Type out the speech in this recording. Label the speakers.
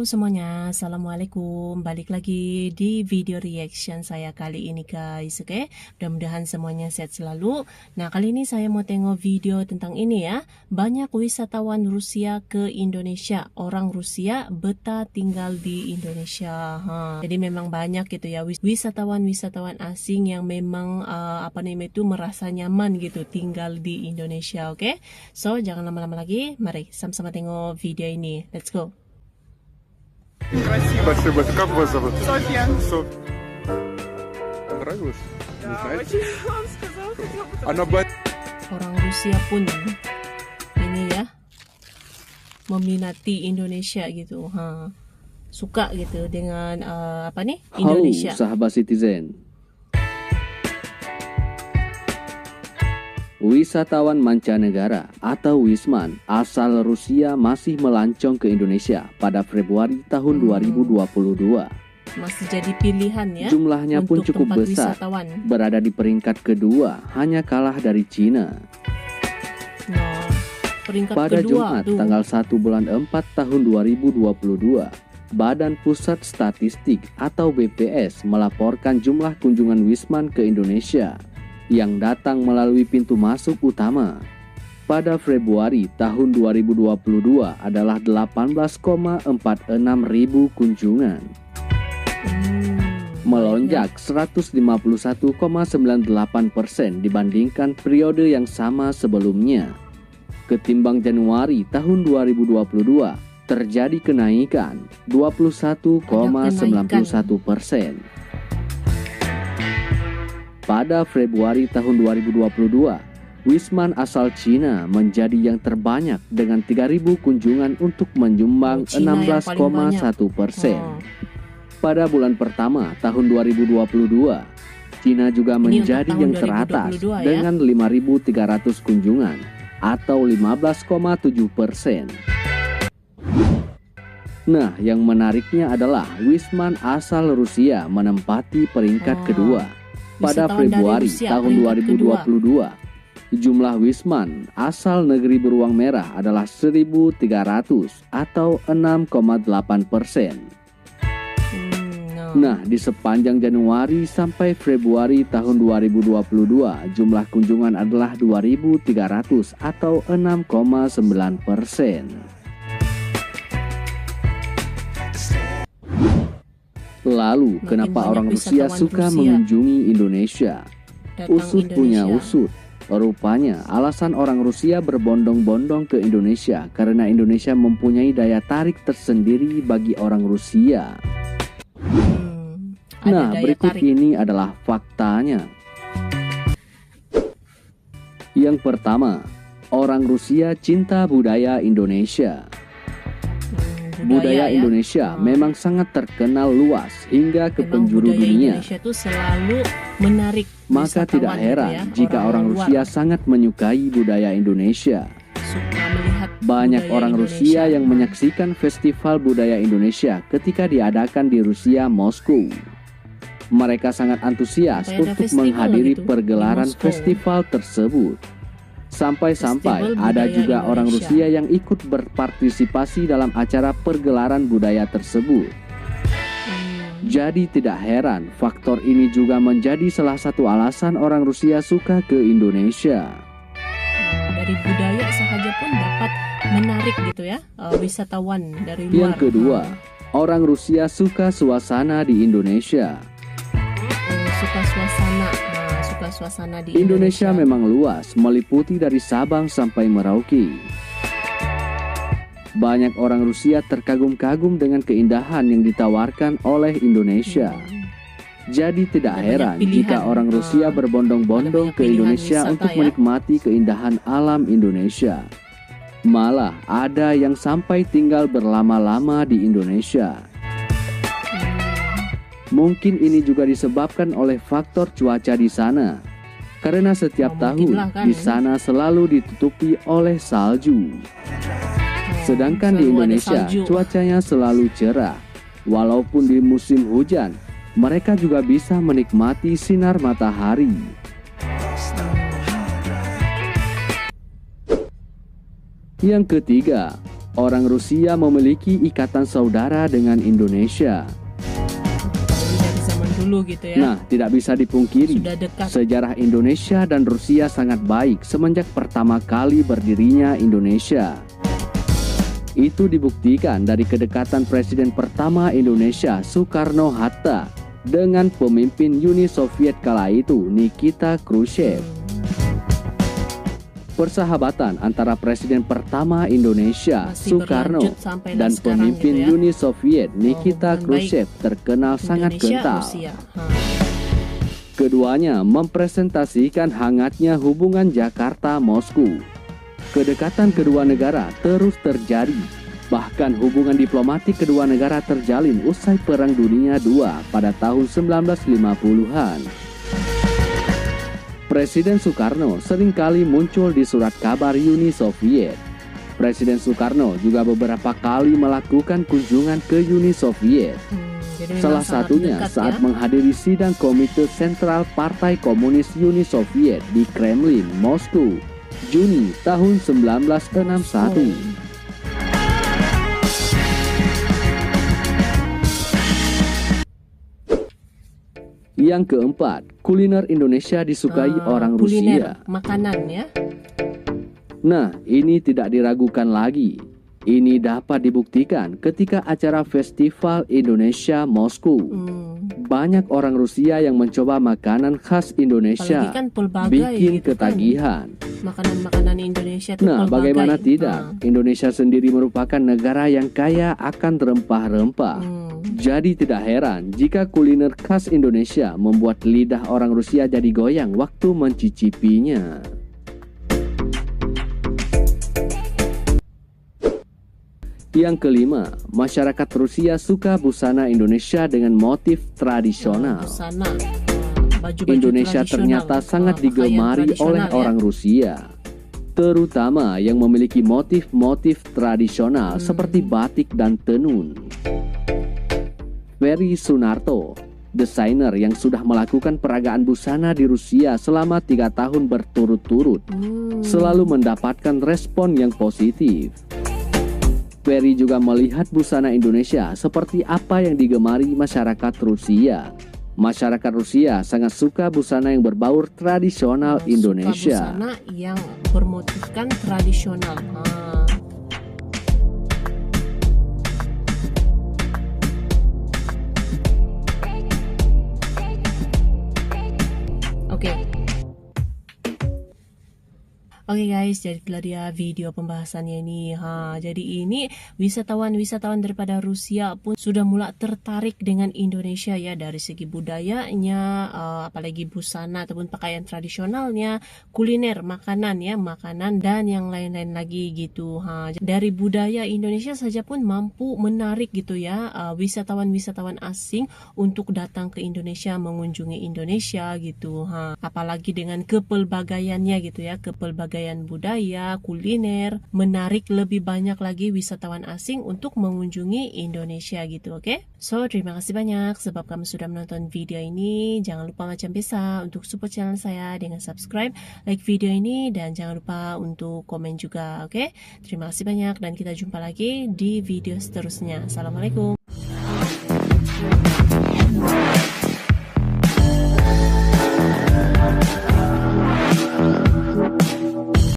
Speaker 1: semuanya, Assalamualaikum. Balik lagi di video reaction saya kali ini guys. Oke, mudah-mudahan semuanya sehat selalu. Nah, kali ini saya mau tengok video tentang ini ya. Banyak wisatawan Rusia ke Indonesia. Orang Rusia betah tinggal di Indonesia. Jadi memang banyak gitu ya wisatawan-wisatawan asing yang memang merasa nyaman gitu tinggal di Indonesia. Oke, so jangan lama-lama lagi. Mari sama-sama tengok video ini. Let's go.
Speaker 2: Красиво.
Speaker 3: Спасибо. Как вас зовут?
Speaker 2: Софья.
Speaker 3: Софья. Понравилось? Не
Speaker 2: Да,
Speaker 3: знаете?
Speaker 2: очень вам сказала, хотела бы
Speaker 3: Она бы...
Speaker 1: Orang Rusia pun ini ya meminati Indonesia gitu, suka gitu dengan Indonesia.
Speaker 4: Halo sahabat Citizen. Wisatawan mancanegara atau Wisman asal Rusia masih melancong ke Indonesia pada Februari tahun 2022.
Speaker 1: Masih jadi pilihan ya.
Speaker 4: Jumlahnya pun
Speaker 1: untuk
Speaker 4: cukup
Speaker 1: tempat
Speaker 4: besar,
Speaker 1: wisatawan.
Speaker 4: berada di peringkat kedua, hanya kalah dari Cina.
Speaker 1: Nah, peringkat
Speaker 4: Pada
Speaker 1: kedua
Speaker 4: Jumat tanggal 1 bulan 4 tahun 2022, Badan Pusat Statistik atau BPS melaporkan jumlah kunjungan Wisman ke Indonesia yang datang melalui pintu masuk utama pada Februari tahun 2022 adalah 18,46 ribu kunjungan, melonjak 151,98% dibandingkan periode yang sama sebelumnya. Ketimbang Januari tahun 2022 terjadi kenaikan 21,91%. Pada Februari tahun 2022, Wisman asal Cina menjadi yang terbanyak dengan 3.000 kunjungan untuk menyumbang 16,1%. Pada bulan pertama tahun 2022, Cina juga menjadi yang teratas dengan 5.300 kunjungan atau 15,7%. Nah, yang menariknya adalah Wisman asal Rusia menempati peringkat kedua. Pada Februari tahun 2022, jumlah Wisman asal negeri beruang merah adalah 1.300 atau 6,8%. Nah, di sepanjang Januari sampai Februari tahun 2022, jumlah kunjungan adalah 2.300 atau 6,9%. Lalu, kenapa orang Rusia suka mengunjungi Indonesia? Usut punya usut. Rupanya, alasan orang Rusia berbondong-bondong ke Indonesia karena Indonesia mempunyai daya tarik tersendiri bagi orang Rusia. Nah, berikut ini adalah faktanya. Yang pertama, orang Rusia cinta budaya Indonesia. Budaya Indonesia memang sangat terkenal luas hingga ke penjuru dunia.
Speaker 1: Indonesia itu selalu menarik.
Speaker 4: Maka tidak heran jika orang Rusia sangat menyukai budaya Indonesia. Banyak orang Rusia yang menyaksikan festival budaya Indonesia ketika diadakan di Rusia, Moskow. Mereka sangat antusias untuk menghadiri pergelaran festival tersebut. Sampai-sampai ada juga orang Rusia yang ikut berpartisipasi dalam acara pergelaran budaya tersebut. Jadi tidak heran faktor ini juga menjadi salah satu alasan orang Rusia suka ke Indonesia.
Speaker 1: Dari budaya sahaja pun dapat menarik gitu ya wisatawan dari luar.
Speaker 4: Yang kedua, orang Rusia suka suasana di Indonesia.
Speaker 1: Suka suasana di
Speaker 4: Indonesia memang luas, meliputi dari Sabang sampai Merauke. Banyak orang Rusia terkagum-kagum dengan keindahan yang ditawarkan oleh Indonesia. Jadi tidak heran jika orang Rusia berbondong-bondong ke Indonesia untuk menikmati keindahan alam Indonesia. Malah ada yang sampai tinggal berlama-lama di Indonesia. Mungkin ini juga disebabkan oleh faktor cuaca di sana, karena setiap tahun di sana selalu ditutupi oleh salju. Sedangkan di Indonesia cuacanya selalu cerah. Walaupun di musim hujan, mereka juga bisa menikmati sinar matahari. Yang ketiga, orang Rusia memiliki ikatan saudara dengan Indonesia.
Speaker 1: Dari zaman dulu gitu ya.
Speaker 4: Nah, tidak bisa dipungkiri,
Speaker 1: Sudah dekat.
Speaker 4: sejarah Indonesia dan Rusia sangat baik semenjak pertama kali berdirinya Indonesia. Itu dibuktikan dari kedekatan Presiden pertama Indonesia, Soekarno-Hatta, dengan pemimpin Uni Soviet kala itu, Nikita Khrushchev. Persahabatan antara Presiden pertama Indonesia,
Speaker 1: Masih
Speaker 4: Soekarno,
Speaker 1: berlanjut sampai
Speaker 4: dan
Speaker 1: sekarang
Speaker 4: pemimpin
Speaker 1: gitu ya.
Speaker 4: Uni Soviet, Nikita
Speaker 1: hubungan
Speaker 4: Khrushchev, terkenal sangat
Speaker 1: Indonesia,
Speaker 4: kental.
Speaker 1: Rusia.
Speaker 4: Keduanya mempresentasikan hangatnya hubungan Jakarta-Moskow. Kedekatan kedua negara terus terjadi. Bahkan hubungan diplomatik kedua negara terjalin usai Perang Dunia II pada tahun 1950-an. Presiden Soekarno seringkali muncul di surat kabar Uni Soviet. Presiden Soekarno juga beberapa kali melakukan kunjungan ke Uni Soviet.
Speaker 1: Jadi
Speaker 4: Salah
Speaker 1: memang sangat
Speaker 4: satunya
Speaker 1: dekat
Speaker 4: saat
Speaker 1: ya.
Speaker 4: menghadiri sidang Komite Sentral Partai Komunis Uni Soviet di Kremlin, Moskow, Juni tahun 1961. Yang keempat, kuliner Indonesia disukai orang
Speaker 1: Kuliner,
Speaker 4: Rusia.
Speaker 1: makanan ya.
Speaker 4: Nah, ini tidak diragukan lagi. Ini dapat dibuktikan ketika acara Festival Indonesia Moskow. Banyak orang Rusia yang mencoba makanan khas Indonesia,
Speaker 1: Apalagi kan pelbagai
Speaker 4: bikin
Speaker 1: gitu kan.
Speaker 4: ketagihan.
Speaker 1: Makanan-makanan Indonesia itu
Speaker 4: Nah,
Speaker 1: pelbagai.
Speaker 4: bagaimana tidak? Indonesia sendiri merupakan negara yang kaya akan rempah-rempah. Jadi tidak heran jika kuliner khas Indonesia membuat lidah orang Rusia jadi goyang waktu mencicipinya. Yang kelima, masyarakat Rusia suka busana Indonesia dengan motif tradisional.
Speaker 1: Busana. Baju-baju
Speaker 4: Indonesia
Speaker 1: tradisional.
Speaker 4: ternyata sangat
Speaker 1: Pakaian
Speaker 4: digemari
Speaker 1: tradisional
Speaker 4: oleh
Speaker 1: ya.
Speaker 4: orang Rusia, terutama yang memiliki motif-motif tradisional seperti batik dan tenun. Ferry Sunarto, desainer yang sudah melakukan peragaan busana di Rusia selama 3 tahun berturut-turut, selalu mendapatkan respon yang positif. Ferry juga melihat busana Indonesia seperti apa yang digemari masyarakat Rusia. Masyarakat Rusia sangat suka busana yang berbaur tradisional Indonesia.
Speaker 1: Suka busana yang bermotifkan tradisional. Oke guys, jadi itulah dia video pembahasannya ini. Jadi ini wisatawan-wisatawan daripada Rusia pun sudah mulai tertarik dengan Indonesia ya, dari segi budayanya, apalagi busana ataupun pakaian tradisionalnya, kuliner, makanan ya, makanan dan yang lain-lain lagi gitu. Dari budaya Indonesia saja pun mampu menarik gitu ya wisatawan-wisatawan asing untuk datang ke Indonesia, mengunjungi Indonesia gitu. Apalagi dengan kepelbagaiannya gitu ya, kepelbagaian budaya, kuliner, menarik lebih banyak lagi wisatawan asing untuk mengunjungi Indonesia gitu, oke? So, terima kasih banyak sebab kamu sudah menonton video ini. Jangan lupa macam biasa untuk support channel saya dengan subscribe, like video ini, dan jangan lupa untuk komen juga, oke? Terima kasih banyak dan kita jumpa lagi di video seterusnya. Assalamualaikum.